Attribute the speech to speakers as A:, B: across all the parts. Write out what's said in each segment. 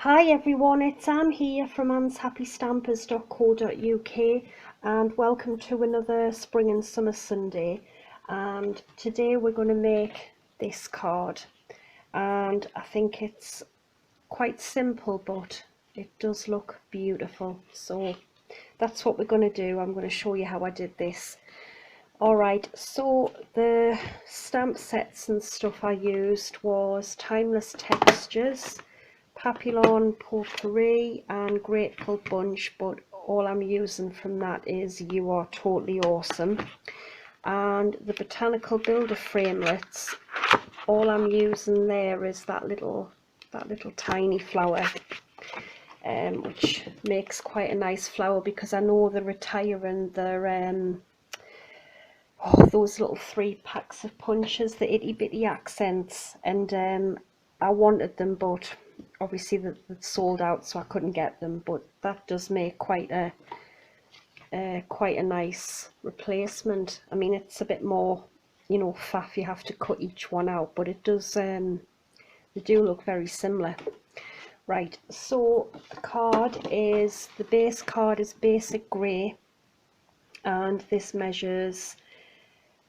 A: Hi everyone, it's Anne here from annshappystampers.co.uk and welcome to another Spring and Summer Sunday. And today we're going to make this card, and I think it's quite simple but it does look beautiful, so that's what we're going to do. I'm going to show you how I did this. Alright, so the stamp sets and stuff I used was Timeless Textures, Papillon Potpourri and Grateful Bunch, but all I'm using from that is You Are Totally Awesome. And the Botanical Builder framelits, all I'm using there is that little tiny flower, which makes quite a nice flower because I know the retiring the those little 3 packs of punches, the itty bitty accents, and I wanted them, but obviously they're sold out, so I couldn't get them. But that does make quite a nice replacement. I mean, it's a bit more, faff, you have to cut each one out, but it does they do look very similar. Right, so the base card is basic grey, and this measures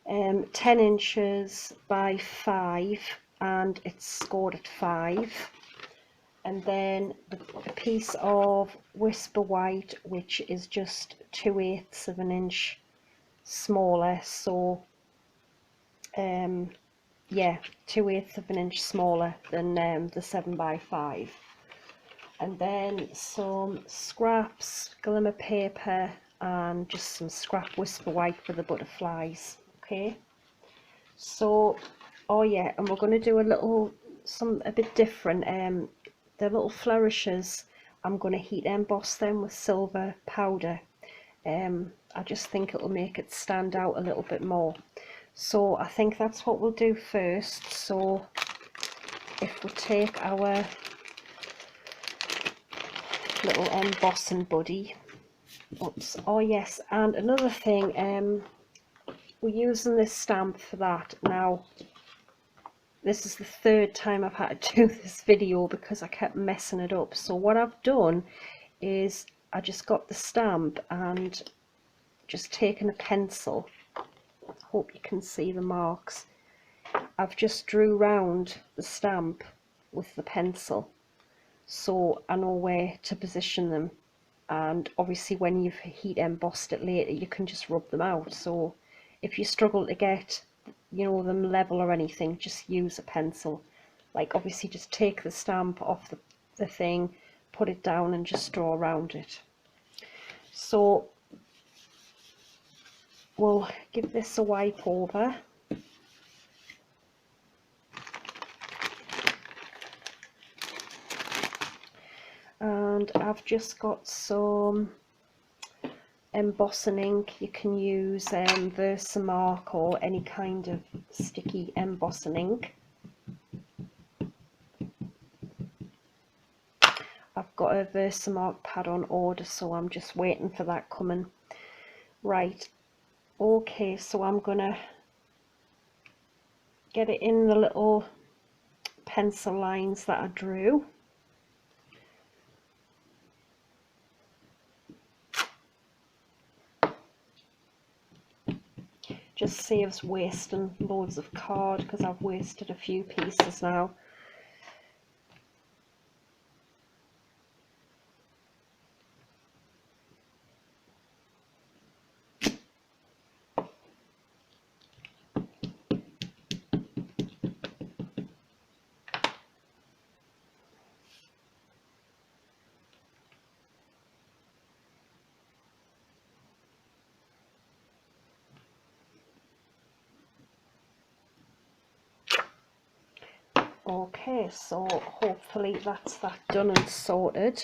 A: 10 inches by 5, and it's scored at 5. And then a piece of Whisper White, which is just 2/8 of an inch smaller, so yeah, 2/8 of an inch smaller than the 7 by 5. And then some scraps, glimmer paper, and just some scrap Whisper White for the butterflies. Okay, so oh yeah, and we're going to do a bit different. The little flourishes, I'm going to heat emboss them with silver powder. I just think it'll make it stand out a little bit more, so I think that's what we'll do first. So if we take our little embossing buddy, oops, oh yes, and another thing, we're using this stamp for that. Now this is the 3rd time I've had to do this video because I kept messing it up. So what I've done is I just got the stamp and just taken a pencil, hope you can see the marks, I've just drew round the stamp with the pencil so I know where to position them. And obviously when you've heat embossed it later, you can just rub them out. So if you struggle to get them level or anything, just use a pencil. Like, obviously just take the stamp off the thing, put it down and just draw around it. So we'll give this a wipe over. And I've just got some embossing ink. You can use Versamark or any kind of sticky embossing ink. I've got a Versamark pad on order, so I'm just waiting for that coming. Right, okay, so I'm gonna get it in the little pencil lines that I drew. Just saves wasting loads of card because I've wasted a few pieces now. Okay, so hopefully that's that done and sorted.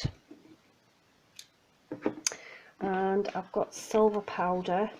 A: And I've got silver powder.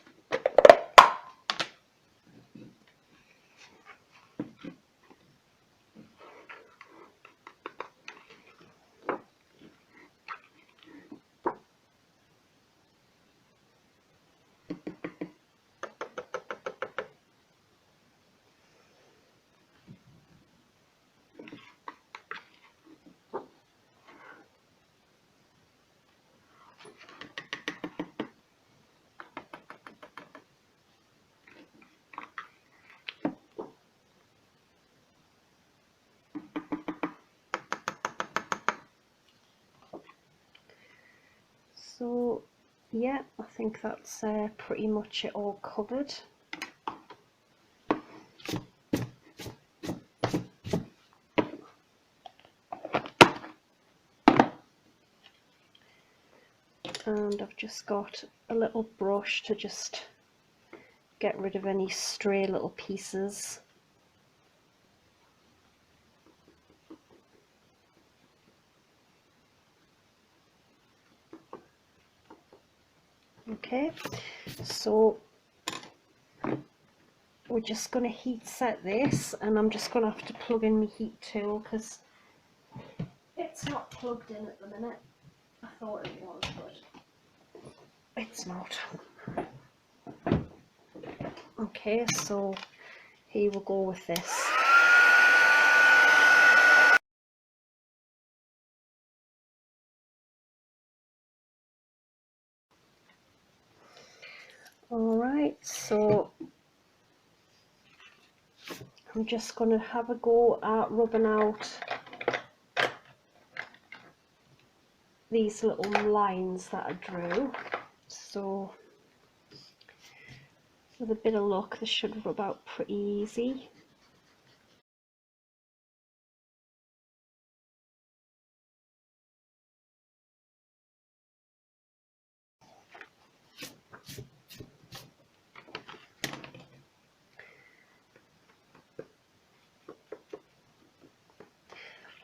A: yeah, I think that's pretty much it all covered. And I've just got a little brush to just get rid of any stray little pieces. Okay, so we're just going to heat set this, and I'm just going to have to plug in my heat tool because it's not plugged in at the minute. I thought it was, but it's not. Okay, so here we'll go with this. Alright, so I'm just going to have a go at rubbing out these little lines that I drew. So with a bit of luck, this should rub out pretty easy.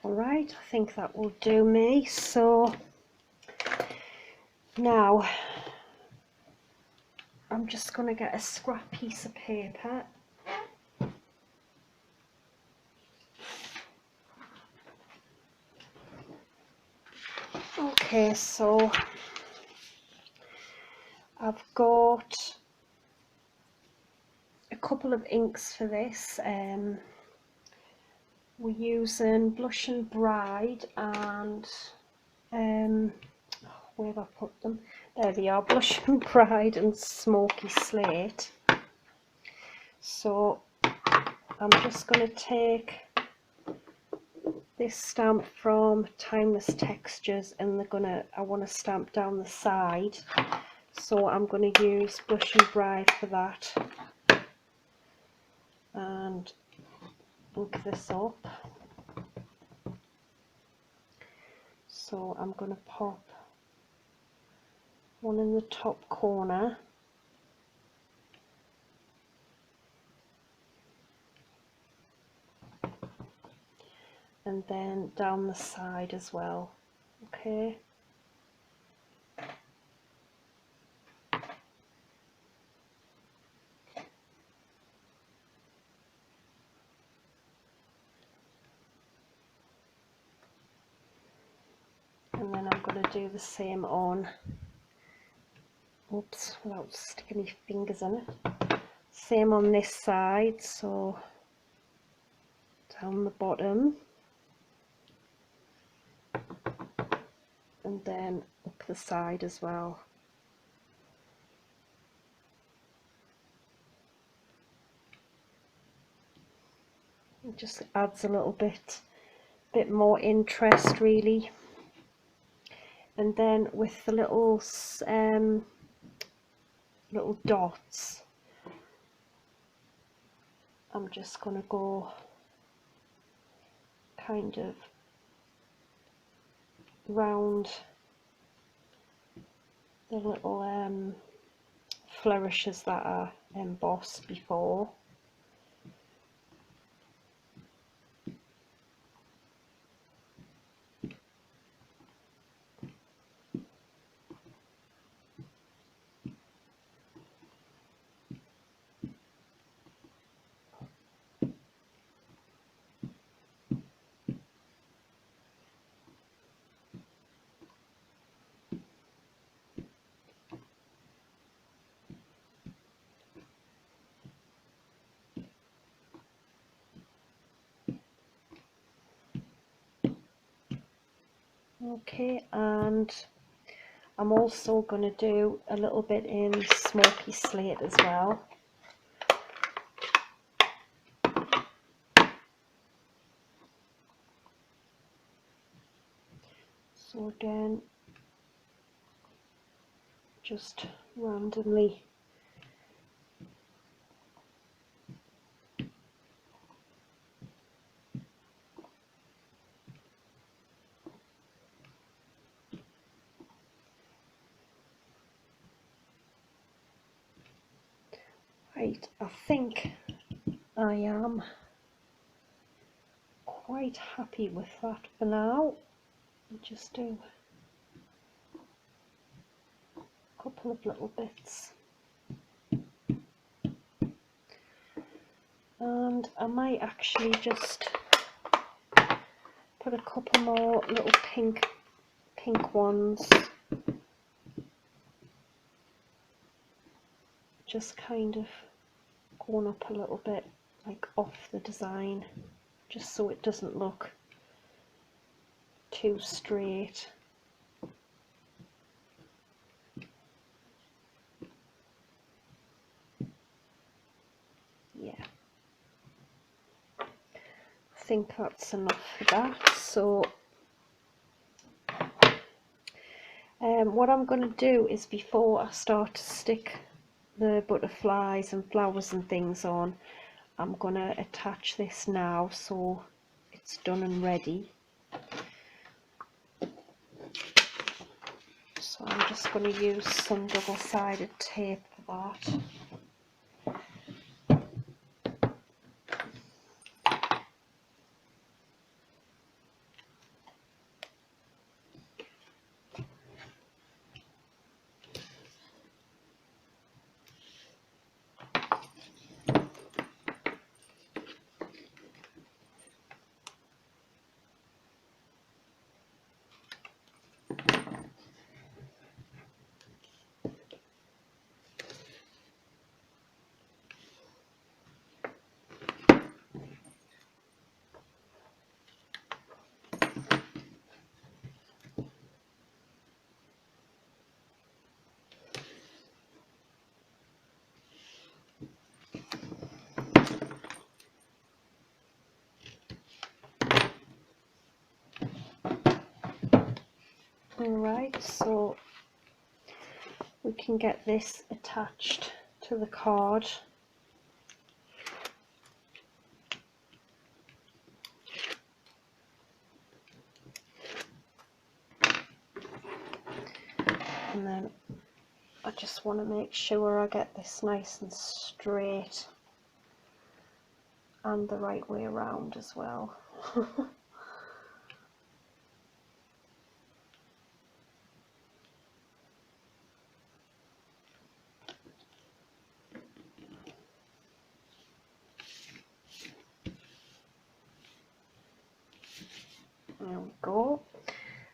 A: Alright, I think that will do me. So now I'm just going to get a scrap piece of paper. Okay, so I've got a couple of inks for this. We're using Blush and Bride and where have I put them? There they are, Blush and Bride and Smoky Slate. So I'm just going to take this stamp from Timeless Textures, and I want to stamp down the side. So I'm going to use Blush and Bride for that, and ink this up. So I'm going to pop one in the top corner, and then down the side as well. Okay. And then I'm going to do the same on, oops, without sticking my fingers in it. Same on this side, so down the bottom, and then up the side as well. It just adds a little bit more interest really. And then with the little dots, I'm just going to go kind of round the little flourishes that are embossed before. Okay, and I'm also going to do a little bit in Smoky Slate as well. So again, just randomly right. I think I am quite happy with that for now. I'll just do a couple of little bits, and I might actually just put a couple more little pink ones, just kind of going up a little bit like off the design, just so it doesn't look too straight. Yeah, I think that's enough for that. So what I'm going to do is, before I start to stick the butterflies and flowers and things on, I'm going to attach this now so it's done and ready. So I'm just going to use some double-sided tape for that. Alright, so we can get this attached to the card. And then I just want to make sure I get this nice and straight and the right way around as well. There we go.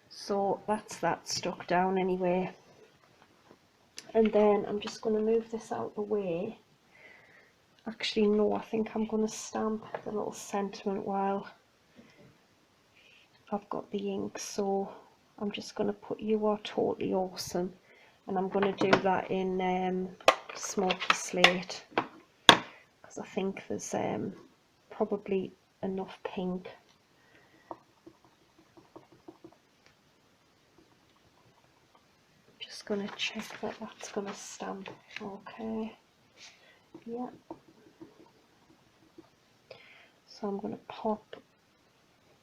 A: So that's that stuck down anyway. And then I'm just going to move this out of the way. Actually no, I think I'm going to stamp the little sentiment while I've got the ink. So I'm just going to put "You are totally awesome," and I'm going to do that in smoky slate, because I think there's probably enough pink. Just going to check that that's going to stamp okay. Yeah. So I'm going to pop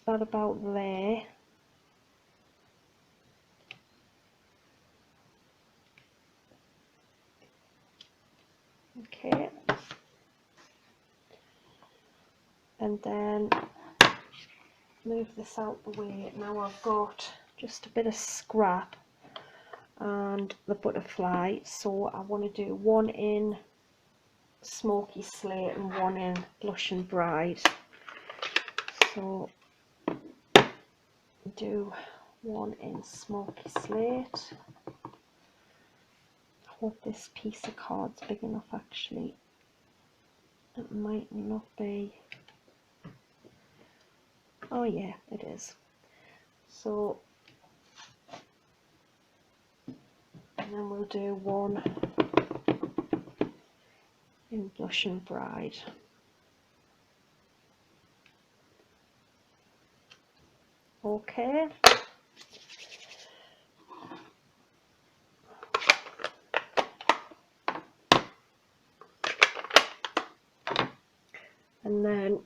A: that about there. Okay. And then move this out the way. Now I've got just a bit of scrap and the butterfly, so I want to do one in smoky slate and one in blushing bride. So do one in smoky slate. I hope this piece of card's big enough. Actually, it might not be. Oh yeah, it is. So, and then we'll do one in blushing bride. Okay. And then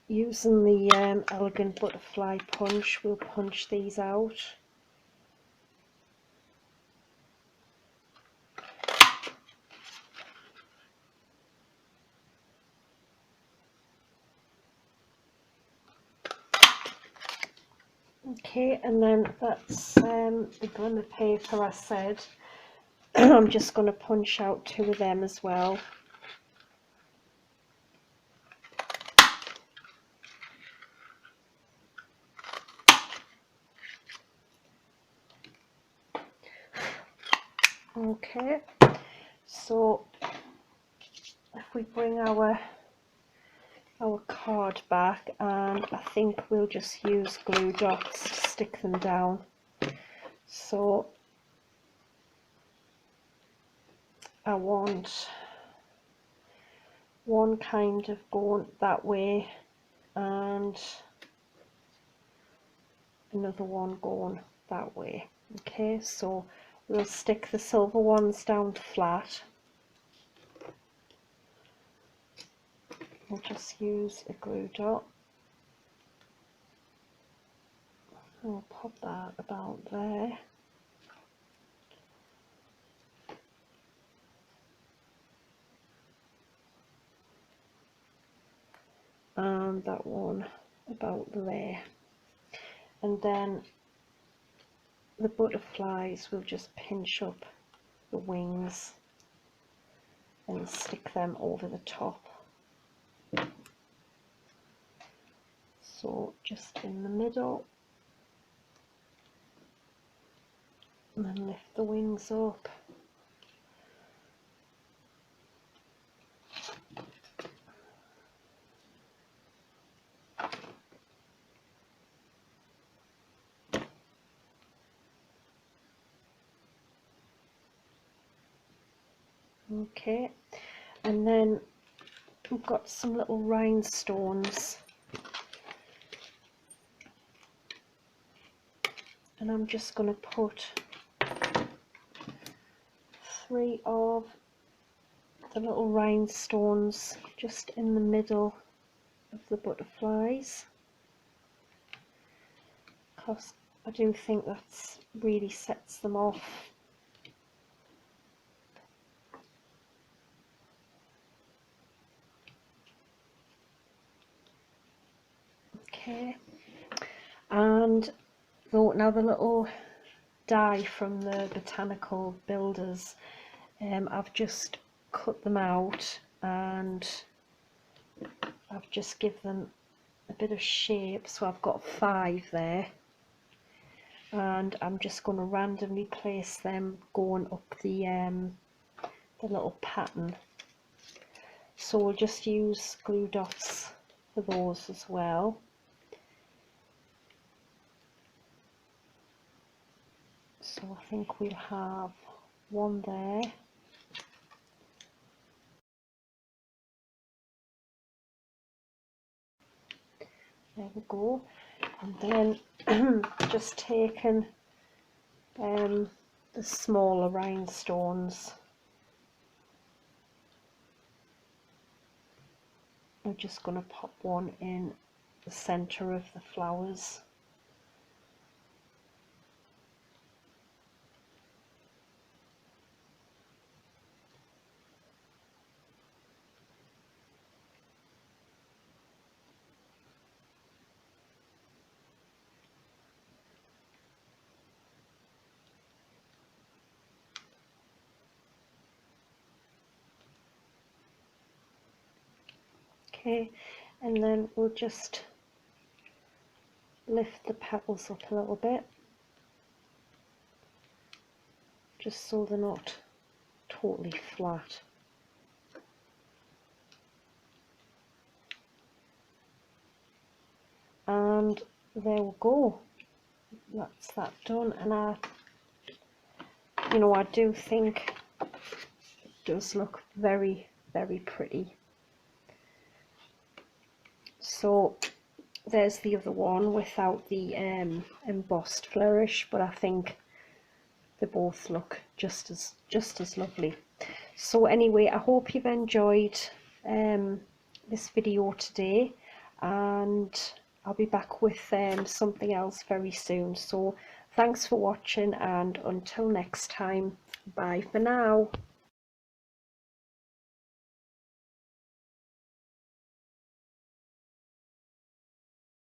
A: using the Elegant Butterfly punch, we'll punch these out. Okay, and then that's the glimmer paper I said. I'm just going to punch out 2 of them as well. Okay, so if we bring our card back, and I think we'll just use glue dots to stick them down. So I want one kind of going that way and another one going that way. Okay, so we'll stick the silver ones down flat. We'll just use a glue dot. I'll pop that about there. And that one about there. And then the butterflies will just pinch up the wings and stick them over the top. So just in the middle, and then lift the wings up. Okay, and then we've got some little rhinestones, and I'm just going to put 3 of the little rhinestones just in the middle of the butterflies, because I do think that's really sets them off. Okay, and now the little die from the Botanical Builders, I've just cut them out and I've just given them a bit of shape, so I've got 5 there, and I'm just going to randomly place them going up the little pattern. So we'll just use glue dots for those as well. So I think we'll have one there. There we go. And then just taking the smaller rhinestones, I'm just going to pop one in the centre of the flowers. Okay, and then we'll just lift the petals up a little bit, just so they're not totally flat. And there we go, that's that done. And I do think it does look very, very pretty. So there's the other one without the embossed flourish, but I think they both look just as lovely. So anyway, I hope you've enjoyed this video today, and I'll be back with something else very soon. So thanks for watching, and until next time, bye for now.